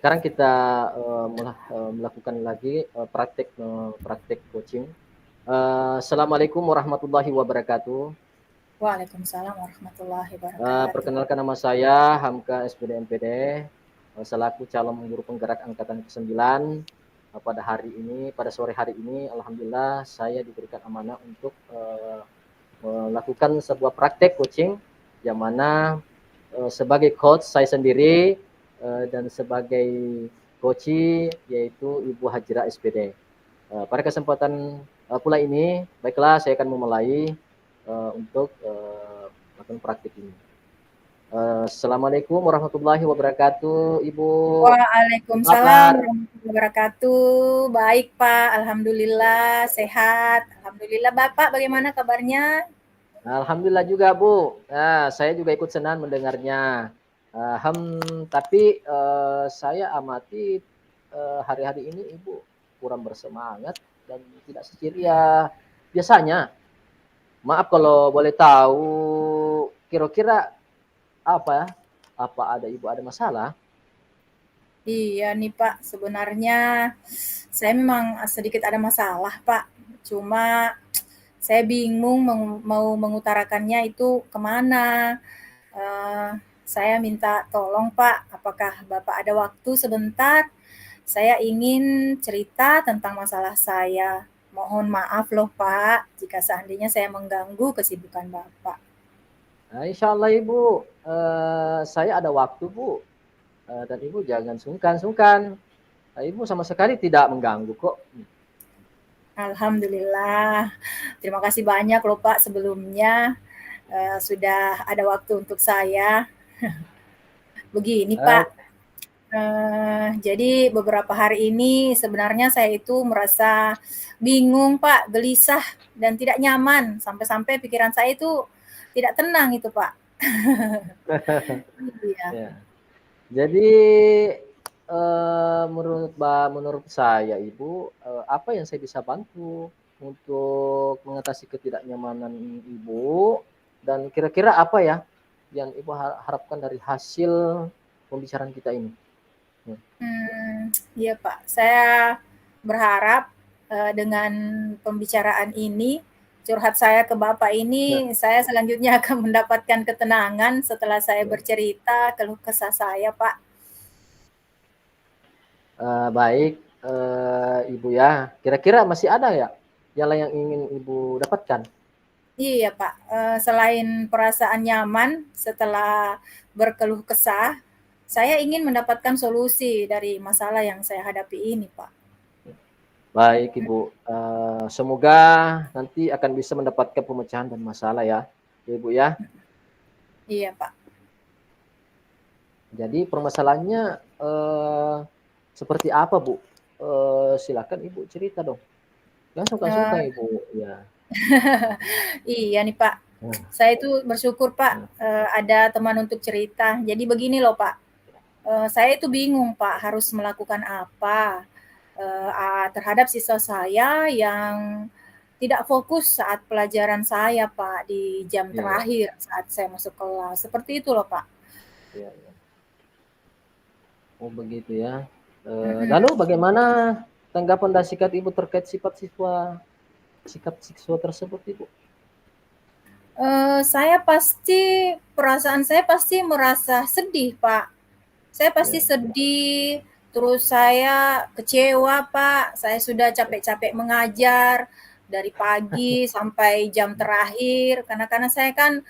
Sekarang kita melakukan lagi praktek coaching. Assalamualaikum warahmatullahi wabarakatuh. Waalaikumsalam warahmatullahi wabarakatuh. Perkenalkan nama saya Hamka SPD MPD, selaku calon guru penggerak angkatan ke-9. Pada sore hari ini, alhamdulillah saya diberikan amanah untuk melakukan sebuah praktek coaching, yang mana sebagai coach saya sendiri dan sebagai coach yaitu Ibu Hajira SPD. Pada kesempatan pula ini, baiklah saya akan memulai untuk melakukan praktik ini. Assalamualaikum warahmatullahi wabarakatuh, Ibu. Apa Waalaikumsalam kabar? warahmatullahi wabarakatuh. Baik, Pak. Alhamdulillah sehat. Alhamdulillah, Bapak bagaimana kabarnya? Alhamdulillah juga, Bu. Nah, saya juga ikut senang mendengarnya. Tapi saya amati hari-hari ini Ibu kurang bersemangat dan tidak seceria biasanya. Maaf kalau boleh tahu, kira-kira apa? Apa Ibu ada masalah? Iya nih, Pak. Sebenarnya saya memang sedikit ada masalah, Pak. Cuma saya bingung mau mengutarakannya itu kemana. Eh, saya minta tolong, Pak. Apakah Bapak ada waktu sebentar? Saya ingin cerita tentang masalah saya. Mohon maaf loh Pak, jika seandainya saya mengganggu kesibukan Bapak. Nah, insya Allah Ibu, saya ada waktu Bu, dan Ibu jangan sungkan-sungkan. Ibu sama sekali tidak mengganggu kok. Alhamdulillah. Terima kasih banyak loh Pak sebelumnya sudah ada waktu untuk saya. Begini Eh, Pak, jadi beberapa hari ini sebenarnya saya itu merasa bingung Pak, gelisah dan tidak nyaman. Sampai-sampai pikiran saya itu tidak tenang itu Pak. Iya. ya. Jadi menurut saya Ibu, apa yang saya bisa bantu untuk mengatasi ketidaknyamanan Ibu, dan kira-kira apa ya yang Ibu harapkan dari hasil pembicaraan kita ini? Iya Pak, saya berharap dengan pembicaraan ini, curhat saya ke Bapak Ya, ini, saya selanjutnya akan mendapatkan ketenangan setelah saya ya. bercerita keluh kesah saya, Pak. Baik, Ibu ya. Kira-kira masih ada ya yang lain yang ingin Ibu dapatkan? Iya Pak, selain perasaan nyaman setelah berkeluh kesah, saya ingin mendapatkan solusi dari masalah yang saya hadapi ini, Pak. Baik Ibu, semoga nanti akan bisa mendapatkan pemecahan dan masalah ya, Ibu ya. Iya Pak. Jadi permasalahannya seperti apa Bu? Silakan Ibu cerita dong. Jangan sungkan-sungkan Eh, Ibu. Ya. iya nih Pak, Nah, saya itu bersyukur Pak nah, ada teman untuk cerita. Jadi begini loh Pak, saya itu bingung Pak harus melakukan apa terhadap siswa saya yang tidak fokus saat pelajaran saya Pak di jam iya ya, terakhir saat saya masuk kelas. Seperti itu loh Pak. iya ya. Oh begitu ya. Mm-mm. Lalu bagaimana tanggapan dan sikap Ibu terkait sikap siswa tersebut Ibu? Saya pasti perasaan saya pasti merasa sedih, Pak. Saya pasti Ya, sedih, terus saya kecewa, Pak. Saya sudah capek-capek mengajar dari pagi sampai jam terakhir, karena saya kan,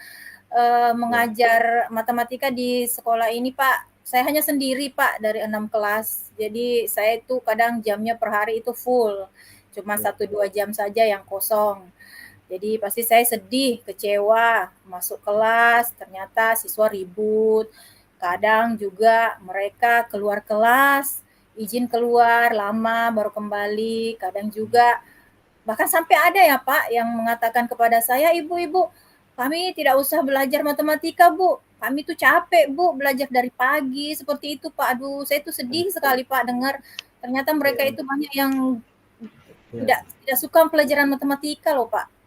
ya, mengajar matematika di sekolah ini, Pak. Saya hanya sendiri, Pak, dari 6 kelas. Jadi saya itu kadang jamnya per hari itu full, cuma ya. 1-2 jam saja yang kosong. Jadi pasti saya sedih, kecewa, masuk kelas, ternyata siswa ribut. Kadang juga mereka keluar kelas, izin keluar lama baru kembali. Kadang juga bahkan sampai ada ya Pak yang mengatakan kepada saya, "Ibu-ibu, kami tidak usah belajar matematika, Bu. Kami tuh capek, Bu, belajar dari pagi." Seperti itu, Pak. Aduh, saya tuh sedih sekali, Pak, dengar ternyata mereka Ya, itu banyak yang ya. tidak tidak suka pelajaran matematika loh, Pak.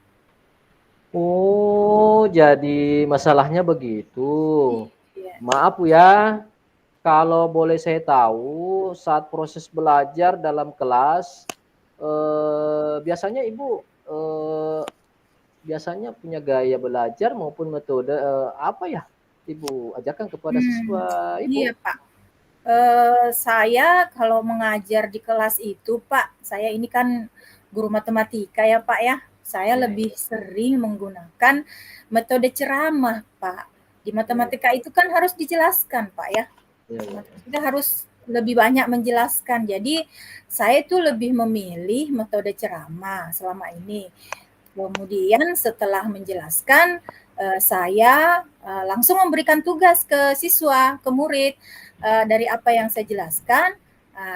Oh, jadi masalahnya begitu. Iya. Maaf Bu ya, kalau boleh saya tahu, saat proses belajar dalam kelas, biasanya Ibu, biasanya punya gaya belajar maupun metode, apa ya Ibu ajarkan kepada Hmm, siswa iya Ibu? Pak. Saya kalau mengajar di kelas itu Pak, saya ini kan guru matematika ya Pak ya. Saya Iya lebih iya. sering menggunakan metode ceramah Pak. Di Iya iya. matematika itu kan harus dijelaskan Pak ya. Iya iya iya. Kita harus lebih banyak menjelaskan. Jadi saya itu lebih memilih metode ceramah selama ini. Kemudian setelah menjelaskan, saya, langsung memberikan tugas ke siswa, ke murid, dari apa yang saya jelaskan,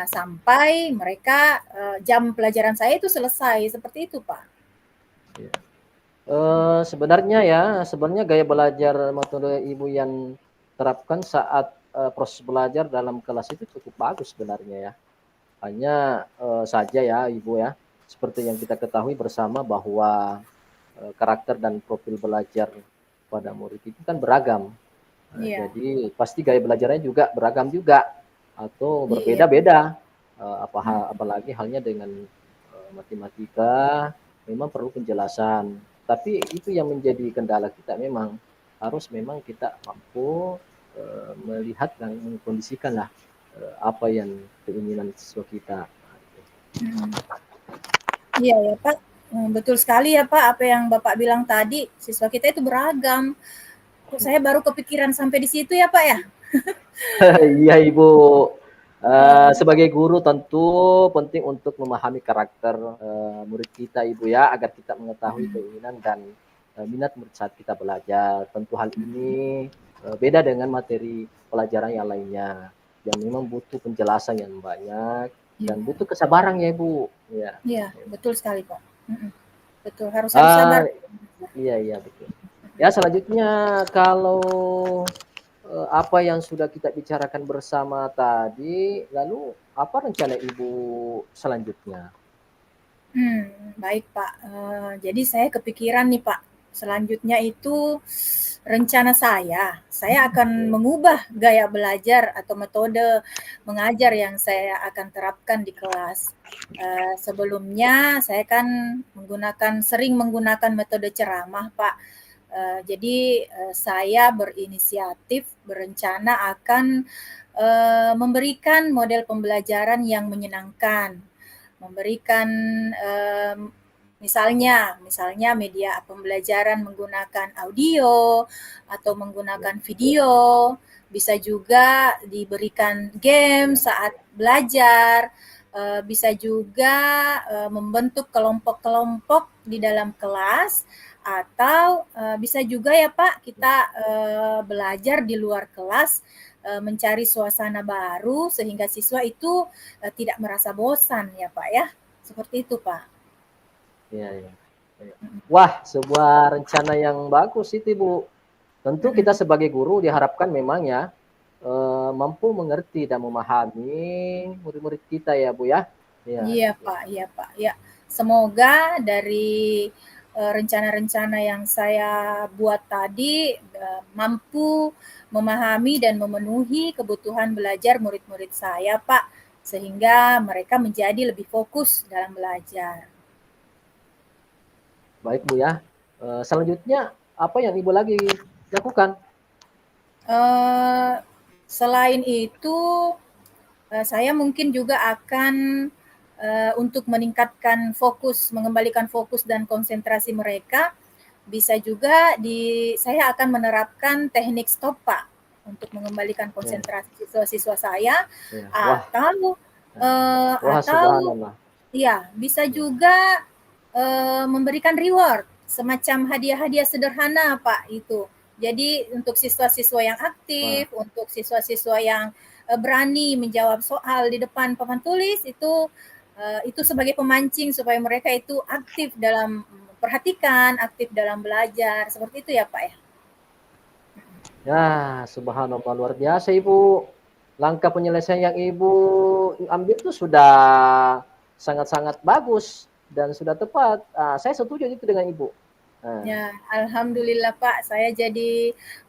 sampai mereka, jam pelajaran saya itu selesai, seperti itu, Pak. Iya. Sebenarnya ya, sebenarnya gaya belajar metode Ibu yang terapkan saat, proses belajar dalam kelas itu cukup bagus sebenarnya ya. Hanya, saja ya Ibu ya, seperti yang kita ketahui bersama bahwa, karakter dan profil belajar pada murid itu kan beragam. Iya, Jadi pasti gaya belajarnya juga beragam juga atau iya, berbeda-beda, mhm, apalagi halnya dengan, matematika memang perlu penjelasan. Tapi itu yang menjadi kendala kita memang, harus memang kita mampu, melihat dan mengkondisikanlah, apa yang keinginan siswa kita. mhm. Iya ya, Pak, betul sekali ya, Pak, apa yang Bapak bilang tadi, siswa kita itu beragam. Kok saya baru kepikiran sampai di situ ya, Pak, ya? Iya Ibu, Heeh, sebagai guru tentu penting untuk memahami karakter, murid kita Ibu ya, agar kita mengetahui mhm, keinginan dan, minat murid saat kita belajar. Tentu hal mhm, ini, beda dengan materi pelajaran yang lainnya, yang memang butuh penjelasan yang banyak dan iya. butuh kesabaran ya Ibu, ya. Iya, betul sekali, Pak. Mhm, betul, harus harus sabar. Ah, iya iya betul. Ya selanjutnya kalau apa yang sudah kita bicarakan bersama tadi, lalu apa rencana Ibu selanjutnya? Baik, Pak, jadi saya kepikiran nih, Pak, selanjutnya itu rencana saya akan Oke, mengubah gaya belajar atau metode mengajar yang saya akan terapkan di kelas. Sebelumnya saya kan sering menggunakan metode ceramah, Pak. Jadi, saya berinisiatif, berencana akan, memberikan model pembelajaran yang menyenangkan, memberikan, misalnya media pembelajaran menggunakan audio atau ya, menggunakan video, bisa juga diberikan game ya, saat belajar, bisa juga, membentuk kelompok-kelompok di dalam kelas atau, bisa juga ya Pak kita, belajar di luar kelas, mencari suasana baru sehingga siswa itu, tidak merasa bosan ya Pak ya, seperti itu Pak. iya iya, iya. Mhm, Wah, sebuah rencana yang bagus itu, Bu. Tentu kita mhm. sebagai guru diharapkan memang ya, mampu mengerti dan memahami murid-murid kita ya, Bu, ya. Iya Iya iya. Pak, iya Pak, ya. Semoga dari, rencana-rencana yang saya buat tadi, mampu memahami dan memenuhi kebutuhan belajar murid-murid saya Pak, sehingga mereka menjadi lebih fokus dalam belajar. Baik, Bu, ya. Selanjutnya apa yang Ibu lagi lakukan? Eee, Selain itu, saya mungkin juga akan, untuk meningkatkan fokus, mengembalikan fokus dan konsentrasi mereka, bisa juga saya akan menerapkan teknik stop, Pak, untuk mengembalikan Ya konsentrasi siswa-siswa saya, ya. Wah, atau, eee, wah atau subhanallah. iya, bisa Ya juga, memberikan reward, semacam hadiah-hadiah sederhana, Pak, itu. Jadi untuk siswa-siswa yang wah. aktif, untuk siswa-siswa yang, berani menjawab soal di depan papan tulis, itu sebagai pemancing supaya mereka itu aktif dalam memperhatikan, aktif dalam belajar, seperti itu ya, Pak, ya? Ya, subhanallah luar biasa Ibu. Langkah penyelesaian yang Ibu ambil itu sudah sangat-sangat bagus dan sudah tepat. Saya setuju itu dengan Ibu. Nah, Ya, alhamdulillah Pak,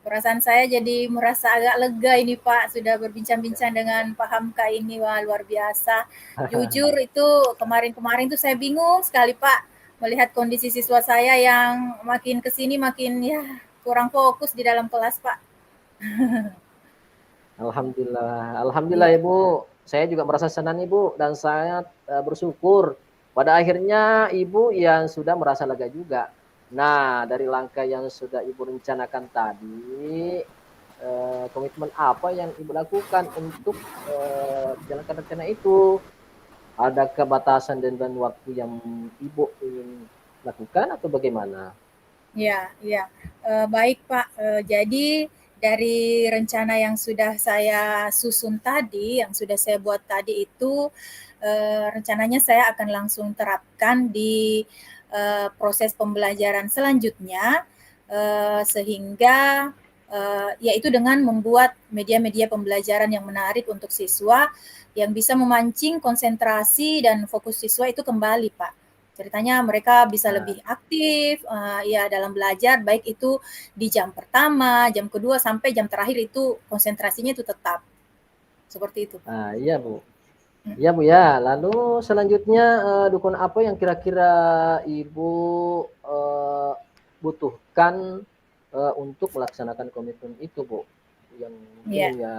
perasaan saya jadi merasa agak lega ini Pak, sudah berbincang-bincang dengan Pak Hamka ini, wah luar biasa. Jujur itu kemarin-kemarin tuh saya bingung sekali Pak, melihat kondisi siswa saya yang makin ke sini makin ya kurang fokus di dalam kelas Pak. alhamdulillah, alhamdulillah Iya, Ibu. Saya juga merasa senang Ibu dan sangat bersyukur pada akhirnya Ibu yang sudah merasa lega juga. Nah, dari langkah yang sudah Ibu rencanakan tadi, komitmen apa yang Ibu lakukan untuk menjalankan rencana itu? Adakah batasan dan waktu yang Ibu ingin lakukan atau bagaimana? iya, iya. Baik Pak, jadi dari rencana yang sudah saya susun tadi, yang sudah saya buat tadi itu, rencananya saya akan langsung terapkan di, proses pembelajaran selanjutnya, sehingga, yaitu dengan membuat media-media pembelajaran yang menarik untuk siswa, yang bisa memancing konsentrasi dan fokus siswa itu kembali, Pak. Ceritanya mereka bisa Nah, lebih aktif, ya dalam belajar, baik itu di jam pertama, jam kedua, sampai jam terakhir itu konsentrasinya itu tetap. Seperti itu, Pak. iya Bu. Mhm. Iya Bu ya. Lalu selanjutnya dukun apa yang kira-kira Ibu eh, butuhkan untuk melaksanakan komitmen itu Bu? Yang mungkin Iya. ya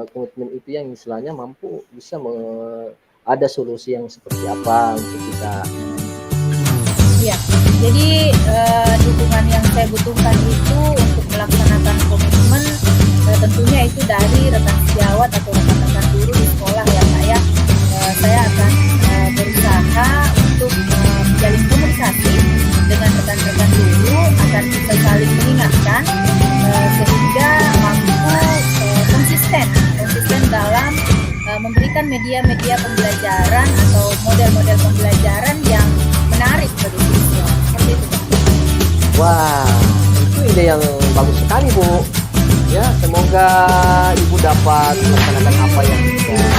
komitmen itu yang istilahnya mampu bisa ada solusi yang seperti apa untuk kita. Iya, jadi dukungan yang saya butuhkan itu untuk melaksanakan komitmen tentunya itu dari rekan sejawat atau rekan-rekan guru di sekolah ya Pak ya. Saya akan berusaha untuk menjalin komunikasi dengan rekan-rekan guru agar kita saling mengingatkan sehingga mampu konsisten konsisten dalam memberikan media-media pembelajaran atau model-model pembelajaran yang menarik bagi siswa. Seperti itu. Wah, itu ide yang bagus sekali Bu. Ya, semoga Ibu dapat melaksanakan apa yang sudah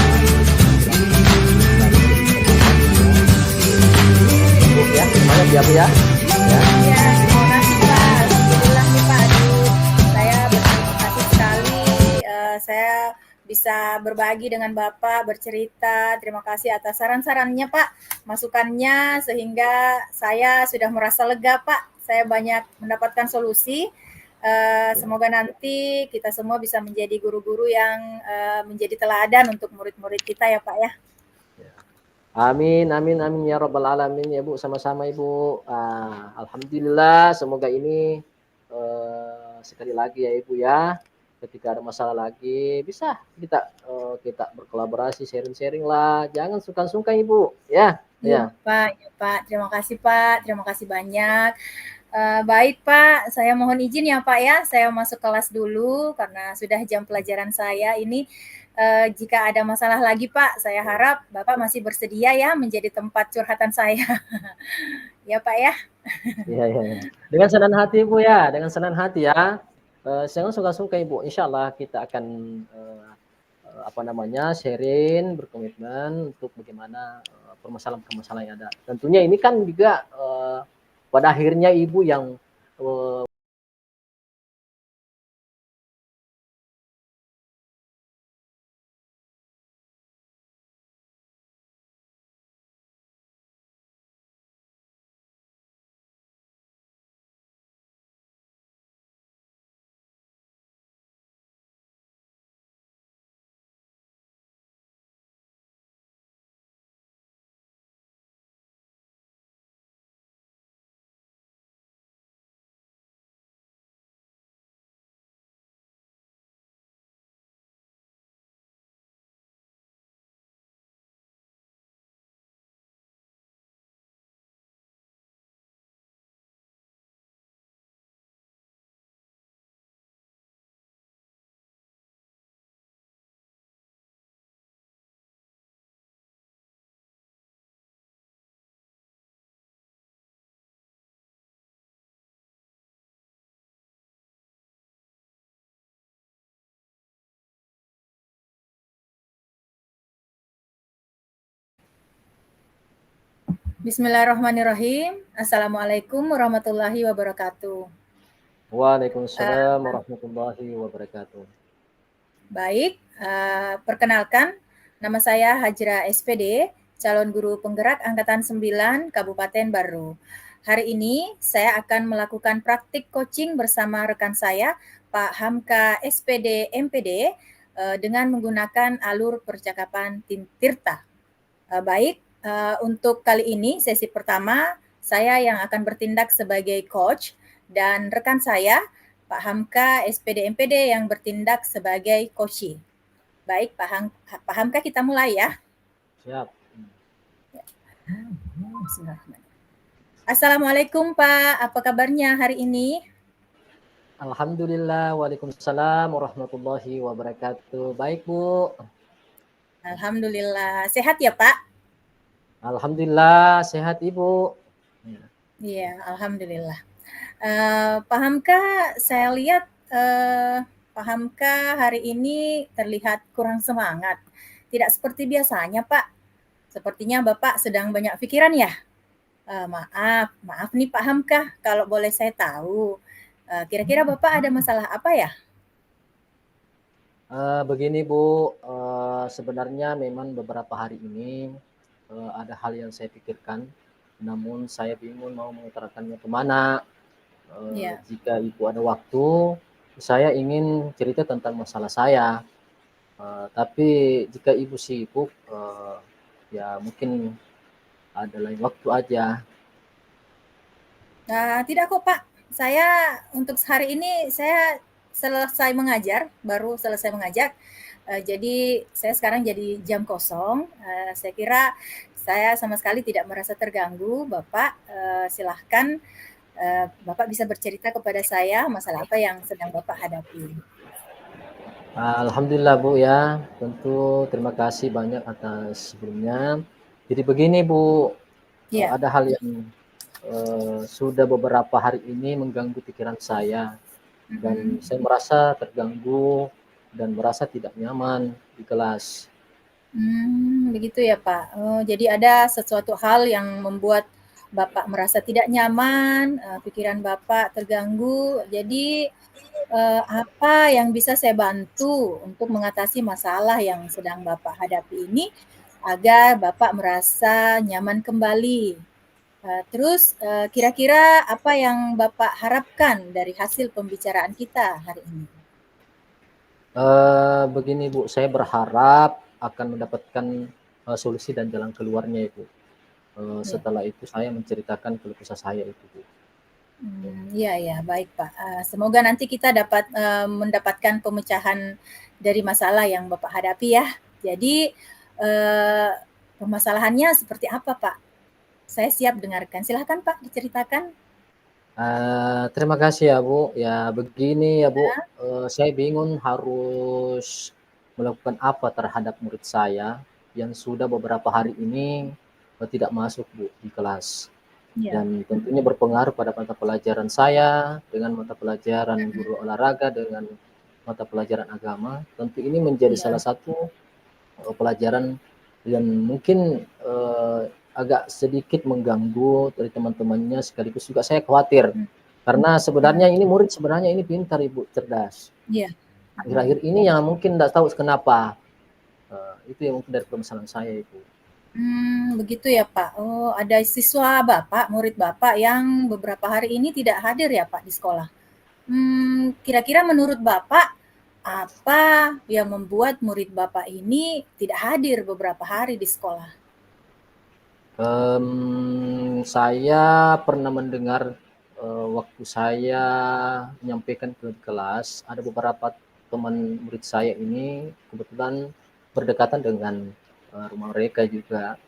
Bu ya. Semangat ya Bu ya. Ya. Ya, terima kasih Pak. Alhamdulillah nih Pak. Aduh, saya berterima kasih sekali. Saya bisa berbagi dengan Bapak, bercerita. Terima kasih atas saran-sarannya Pak, masukannya sehingga saya sudah merasa lega Pak. Saya banyak mendapatkan solusi. Semoga nanti kita semua bisa menjadi guru-guru yang menjadi teladan untuk murid-murid kita ya Pak ya. Amin, amin, amin ya robbal alamin ya Bu, sama-sama Ibu. Alhamdulillah, semoga ini sekali lagi ya Ibu ya, ketika ada masalah lagi bisa kita berkolaborasi, sharing-sharing lah, jangan sungkan-sungkan Ibu, ya, Iya ya. Pak, ya Pak. Terima kasih Pak, terima kasih banyak. Baik Pak, saya mohon izin ya Pak ya, saya masuk kelas dulu karena sudah jam pelajaran saya ini. Jika ada masalah lagi Pak, saya harap Bapak masih bersedia ya menjadi tempat curhatan saya. Ya Pak ya. Iya, iya, iya. Dengan senang hati Bu ya, dengan senang hati ya. Jangan sungkan-sungkan Ibu. Insyaallah kita akan eh, apa namanya sharing, berkomitmen untuk bagaimana permasalahan-permasalahan yang ada. Tentunya ini kan juga pada akhirnya Ibu yang Bismillahirrahmanirrahim. Assalamualaikum warahmatullahi wabarakatuh. Waalaikumsalam warahmatullahi wabarakatuh. Baik, perkenalkan, nama saya Hajra SPD, calon guru penggerak Angkatan 9 Kabupaten Baru. Hari ini saya akan melakukan praktik coaching bersama rekan saya, Pak Hamka SPD MPD, dengan menggunakan alur percakapan Tirta. Baik, untuk kali ini sesi pertama saya yang akan bertindak sebagai coach dan rekan saya Pak Hamka SPD MPD yang bertindak sebagai coachee. Baik, Pak Hamka, kita mulai ya. Siap. Assalamualaikum Pak, apa kabarnya hari ini? Alhamdulillah, waalaikumsalam warahmatullahi wabarakatuh. Baik Bu. Alhamdulillah, sehat ya Pak? Alhamdulillah, sehat Ibu. Iya, alhamdulillah. Pak Hamka, saya lihat Pak Hamka hari ini terlihat kurang semangat. Tidak seperti biasanya Pak. Sepertinya Bapak sedang banyak pikiran ya? Maaf nih Pak Hamka, kalau boleh saya tahu. Kira-kira Bapak ada masalah apa ya? Begini Bu, sebenarnya memang beberapa hari ini ada hal yang saya pikirkan, namun saya bingung mau mengutarakannya kemana. Ya. Jika Ibu ada waktu, saya ingin cerita tentang masalah saya. Tapi jika Ibu sibuk, ya mungkin ada lain waktu aja. Tidak kok Pak, saya untuk hari ini saya baru selesai mengajar. Jadi saya sekarang jadi jam kosong. Saya kira saya sama sekali tidak merasa terganggu. Bapak silahkan, Bapak bisa bercerita kepada saya masalah apa yang sedang Bapak hadapi. Alhamdulillah Bu ya, tentu terima kasih banyak atas sebelumnya. Jadi begini Bu, Ya. ada hal yang sudah beberapa hari ini mengganggu pikiran saya dan saya merasa terganggu dan merasa tidak nyaman di kelas. Begitu ya Pak. Jadi ada sesuatu hal yang membuat Bapak merasa tidak nyaman, pikiran Bapak terganggu. Jadi apa yang bisa saya bantu untuk mengatasi masalah yang sedang Bapak hadapi ini agar Bapak merasa nyaman kembali. Terus kira-kira apa yang Bapak harapkan dari hasil pembicaraan kita hari ini? Begini Bu, saya berharap akan mendapatkan solusi dan jalan keluarnya Ibu. Setelah itu saya menceritakan keluh kesah saya itu Bu. Iya, baik Pak. Semoga nanti kita dapat mendapatkan pemecahan dari masalah yang Bapak hadapi ya. Jadi permasalahannya seperti apa Pak? Saya siap dengarkan. Silahkan Pak diceritakan. Terima kasih ya Bu. Ya begini ya Bu, saya bingung harus melakukan apa terhadap murid saya yang sudah beberapa hari ini tidak masuk Bu di kelas. Ya. Dan tentunya berpengaruh pada mata pelajaran saya dengan mata pelajaran guru olahraga dengan mata pelajaran agama. Tentu ini menjadi salah satu pelajaran yang mungkin agak sedikit mengganggu dari teman-temannya, sekaligus juga saya khawatir karena sebenarnya ini murid sebenarnya ini pintar Ibu, cerdas. Iya. Akhir-akhir ini yang mungkin tidak tahu kenapa. Itu yang mungkin dari permasalahan saya Ibu. Begitu ya Pak. Oh, ada siswa Bapak, murid Bapak yang beberapa hari ini tidak hadir ya Pak di sekolah. Kira-kira menurut Bapak apa yang membuat murid Bapak ini tidak hadir beberapa hari di sekolah? Saya pernah mendengar waktu saya menyampaikan ke kelas, ada beberapa teman murid saya ini kebetulan berdekatan dengan rumah mereka juga.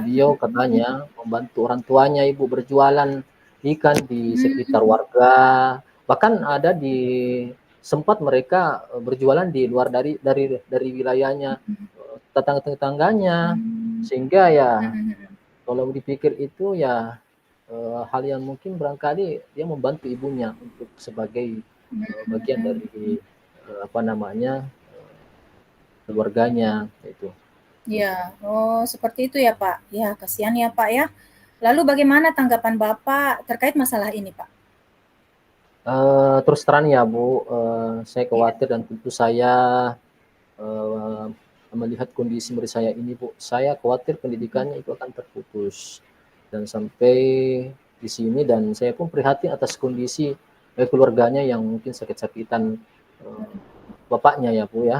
Beliau katanya membantu orang tuanya Ibu berjualan ikan di sekitar warga, bahkan ada di sempat mereka berjualan di luar dari wilayahnya tetangga-tetangganya, sehingga ya kalau dipikir itu ya hal yang mungkin barangkali dia membantu ibunya untuk sebagai bagian dari keluarganya itu. Ya, oh seperti itu ya Pak. Ya, kasihan ya Pak ya. Lalu bagaimana tanggapan Bapak terkait masalah ini Pak? Terus terang ya Bu, saya Iya. khawatir dan tentu saya, eee, melihat kondisi murid saya ini Bu, saya khawatir Mhm. pendidikannya itu akan terputus dan sampai di sini dan saya pun prihatin atas kondisi, keluarganya yang mungkin sakit-sakitan, eee, bapaknya ya Bu ya.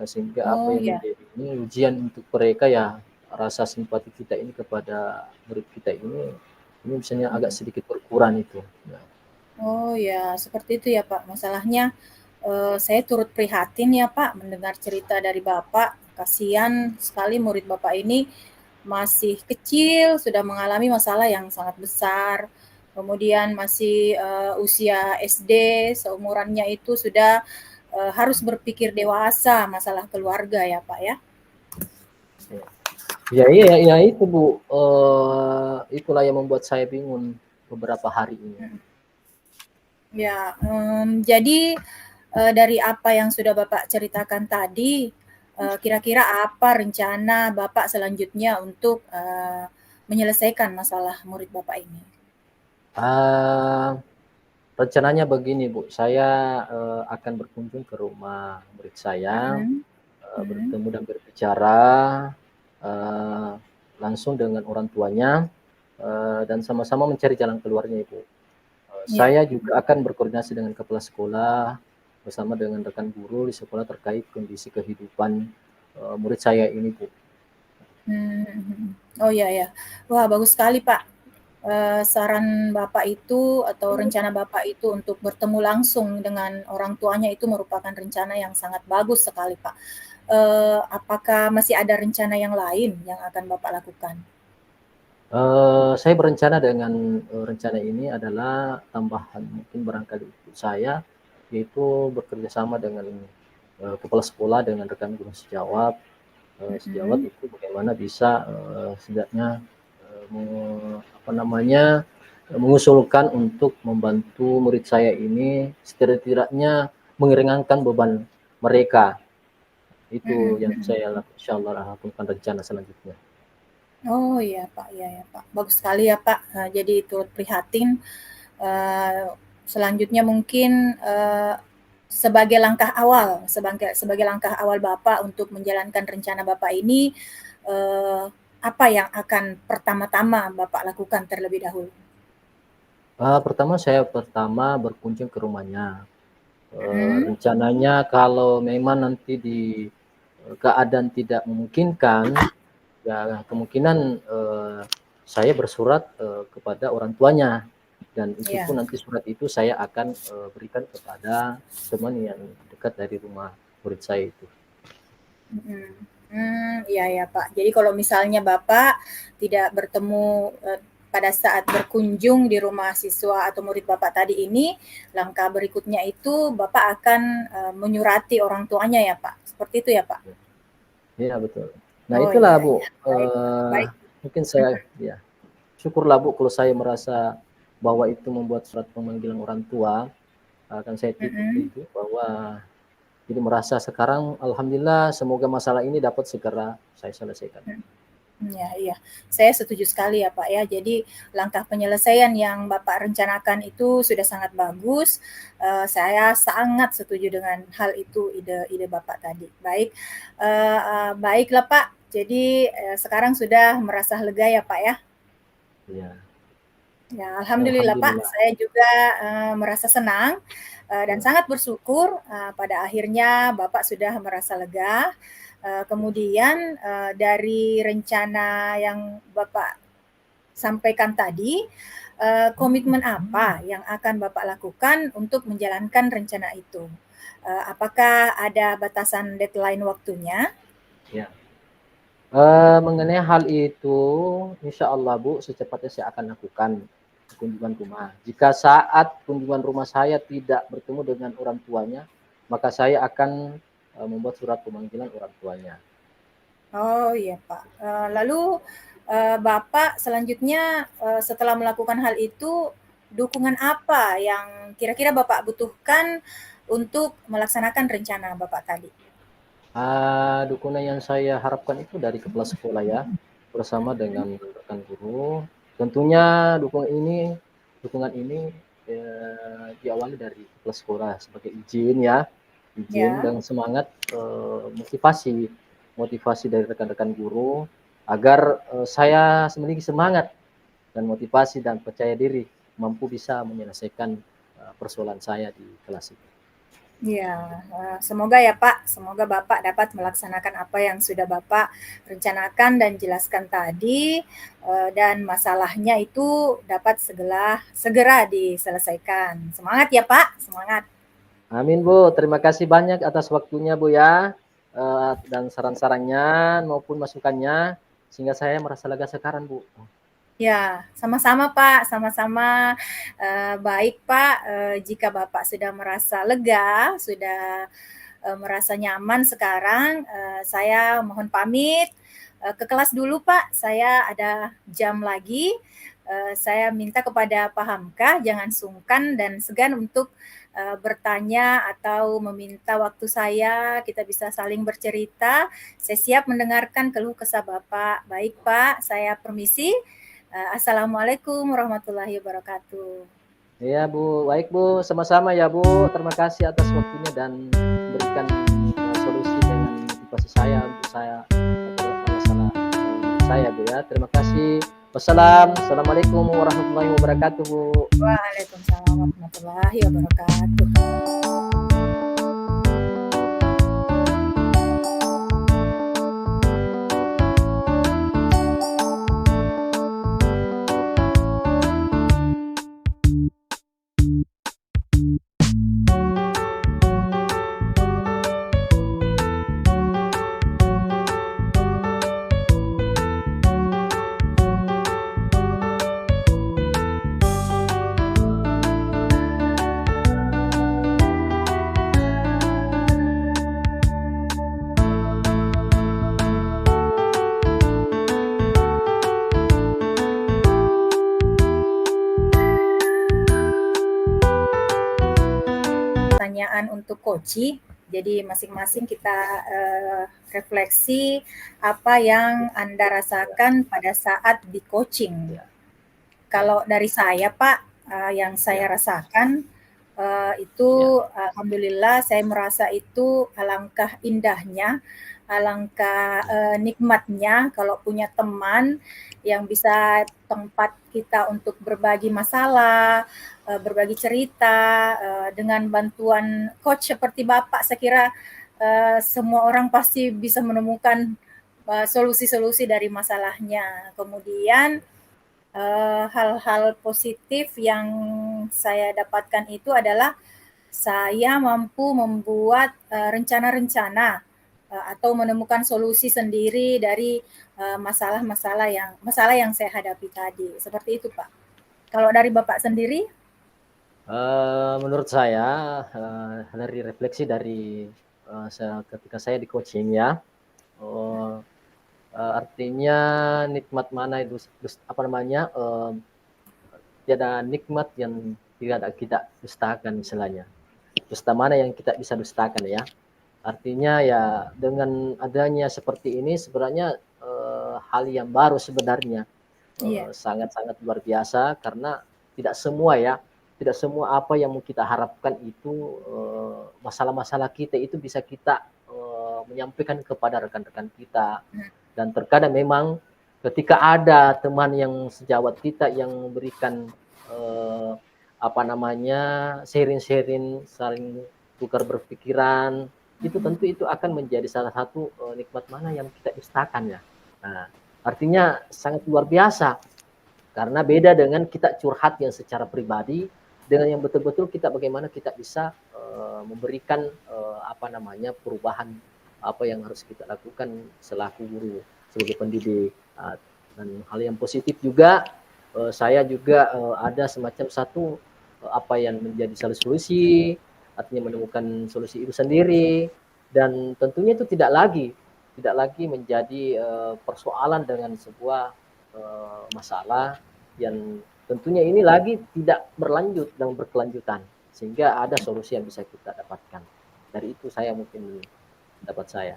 Sehingga apa Oh yang ya. menjadi ini ujian untuk mereka ya, rasa simpati kita ini kepada murid kita ini misalnya agak Mhm. sedikit berkurang itu, ya. Oh ya, seperti itu ya Pak. Masalahnya saya turut prihatin ya Pak mendengar cerita dari Bapak. Kasihan sekali murid Bapak ini masih kecil, sudah mengalami masalah yang sangat besar. Kemudian masih usia SD, seumurannya itu sudah harus berpikir dewasa masalah keluarga ya Pak ya. Ya iya ya itu Bu, itulah yang membuat saya bingung beberapa hari ini. Ya, jadi dari apa yang sudah Bapak ceritakan tadi, kira-kira apa rencana Bapak selanjutnya untuk menyelesaikan masalah murid Bapak ini? Ah, rencananya begini Bu, saya, akan berkunjung ke rumah murid saya, Mhm, mhm, bertemu dan berbicara, eee, langsung dengan orang tuanya, dan sama-sama mencari jalan keluarnya Ibu. iya, Saya juga akan berkoordinasi dengan kepala sekolah, bersama dengan rekan guru di sekolah terkait kondisi kehidupan, murid saya ini Bu. mhm, mhm. Oh iya ya. Wah bagus sekali Pak, saran Bapak itu atau rencana Bapak itu untuk bertemu langsung dengan orang tuanya itu merupakan rencana yang sangat bagus sekali Pak. Apakah masih ada rencana yang lain yang akan Bapak lakukan? Saya berencana dengan, rencana ini adalah tambahan mungkin barangkali untuk saya, yaitu bekerja sama dengan, kepala sekolah dengan rekan guru sejawat, sejawat Mhm, itu bagaimana bisa, setidaknya, me apa namanya, mengusulkan untuk membantu murid saya ini setidak-tidaknya meringankan beban mereka. Itu mhm, yang mhm. saya insyaallah lakukan rencana selanjutnya. Oh iya Pak, iya ya Pak. Bagus sekali ya Pak, jadi turut prihatin, eee, selanjutnya mungkin, sebagai langkah awal, sebagai langkah awal Bapak untuk menjalankan rencana Bapak ini, eee, apa yang akan pertama-tama Bapak lakukan terlebih dahulu? Pertama saya berkunjung ke rumahnya. Mhm, Rencananya kalau memang nanti di, keadaan tidak memungkinkan, ya kemungkinan, saya bersurat, kepada orang tuanya dan itu iya, pun nanti surat itu saya akan, berikan kepada teman yang dekat dari rumah murid saya itu. mhm. Iya ya Pak. Jadi kalau misalnya Bapak tidak bertemu, pada saat berkunjung di rumah siswa atau murid Bapak tadi ini, langkah berikutnya itu Bapak akan, menyurati orang tuanya ya Pak? Seperti itu ya Pak? Iya betul. Nah Oh itulah iya Bu, iya, baik Pak, baik. mungkin saya ya syukurlah Bu kalau saya merasa bahwa itu membuat surat pemanggilan orang tua, akan saya titip Mhm. itu bahwa jadi merasa sekarang alhamdulillah semoga masalah ini dapat segera saya selesaikan. Mhm. Iya iya. Saya setuju sekali ya, Pak, ya. Jadi langkah penyelesaian yang Bapak rencanakan itu sudah sangat bagus, saya sangat setuju dengan hal itu, ide-ide Bapak tadi. Baik, baiklah, Pak. Jadi, sekarang sudah merasa lega ya, Pak, ya? Iya, Ya, alhamdulillah Pak, alhamdulillah. saya juga, merasa senang, dan Iya, sangat bersyukur, pada akhirnya Bapak sudah merasa lega, iya. kemudian, dari rencana yang Bapak sampaikan tadi, komitmen apa yang akan Bapak lakukan untuk menjalankan rencana itu? Apakah ada batasan deadline waktunya? Iya. Mengenai hal itu, insyaallah Bu, secepatnya saya akan lakukan kunjungan rumah. Jika saat kunjungan rumah saya tidak bertemu dengan orang tuanya, maka saya akan, membuat surat pemanggilan orang tuanya. Oh iya Pak. Lalu, Bapak selanjutnya, setelah melakukan hal itu, dukungan apa yang kira-kira Bapak butuhkan untuk melaksanakan rencana Bapak tadi? Dukungan yang saya harapkan itu dari kepala sekolah ya, bersama dengan rekan guru. Tentunya dukungan ini diawali dari kepala sekolah sebagai izin Ya, dan semangat, motivasi dari rekan-rekan guru agar saya memiliki semangat dan motivasi dan percaya diri mampu bisa menyelesaikan persoalan saya di kelas itu. ya, semoga ya Pak, semoga Bapak dapat melaksanakan apa yang sudah Bapak rencanakan dan jelaskan tadi, dan masalahnya itu dapat segera diselesaikan. Semangat ya Pak, semangat. Amin Bu, terima kasih banyak atas waktunya Bu ya, dan saran-sarannya maupun masukannya, sehingga saya merasa lega sekarang Bu. Ya, sama-sama Pak, sama-sama, baik Pak, jika Bapak sudah merasa lega, sudah, merasa nyaman sekarang, saya mohon pamit, ke kelas dulu Pak, saya ada jam lagi, saya minta kepada Pak Hamka jangan sungkan dan segan untuk, bertanya atau meminta waktu saya, kita bisa saling bercerita, saya siap mendengarkan keluh kesah Bapak. Baik Pak, saya permisi. Assalamualaikum warahmatullahi wabarakatuh. Iya Bu, baik Bu, sama-sama ya Bu. Terima kasih atas waktunya dan memberikan solusi dengan motivasi saya untuk saya agar masalah saya Bu ya. Terima kasih. Assalamualaikum warahmatullahi wabarakatuh Bu. Waalaikumsalam warahmatullahi wabarakatuh. Pertanyaan untuk Koci. Jadi masing-masing kita refleksi apa yang Anda rasakan pada saat di coaching. Kalau dari saya Pak, yang saya rasakan itu alhamdulillah saya merasa itu alangkah indahnya, alangkah nikmatnya kalau punya teman yang bisa tempat kita untuk berbagi masalah, berbagi cerita, dengan bantuan coach seperti Bapak saya kira semua orang pasti bisa menemukan solusi-solusi dari masalahnya. Kemudian hal-hal positif yang saya dapatkan itu adalah saya mampu membuat rencana-rencana atau menemukan solusi sendiri dari masalah yang saya hadapi tadi. Seperti itu, Pak. Kalau dari Bapak sendiri? Menurut saya dari refleksi dari ketika saya di coaching ya, uh, artinya nikmat mana itu apa namanya? Tiada nikmat yang tidak kita dustakan istilahnya. Dusta mana yang kita bisa dustakan ya? Artinya ya dengan adanya seperti ini sebenarnya hal yang baru sebenarnya, Iya. sangat-sangat luar biasa karena tidak semua ya, tidak semua apa yang mau kita harapkan itu masalah-masalah kita itu bisa kita menyampaikan kepada rekan-rekan kita. Dan terkadang memang ketika ada teman yang sejawat kita yang memberikan eh, apa namanya sharing-sharing, saling tukar berpikiran, itu tentu itu akan menjadi salah satu nikmat mana yang kita istakan ya. Nah, artinya sangat luar biasa karena beda dengan kita curhat yang secara pribadi dengan yang betul-betul kita bagaimana kita bisa memberikan apa namanya perubahan apa yang harus kita lakukan selaku guru sebagai pendidik. Dan hal yang positif juga saya juga ada semacam satu apa yang menjadi solusi, artinya menemukan solusi itu sendiri dan tentunya itu tidak lagi menjadi persoalan dengan sebuah masalah yang tentunya ini lagi tidak berlanjut dan berkelanjutan sehingga ada solusi yang bisa kita dapatkan. Dari itu saya mungkin pendapat saya.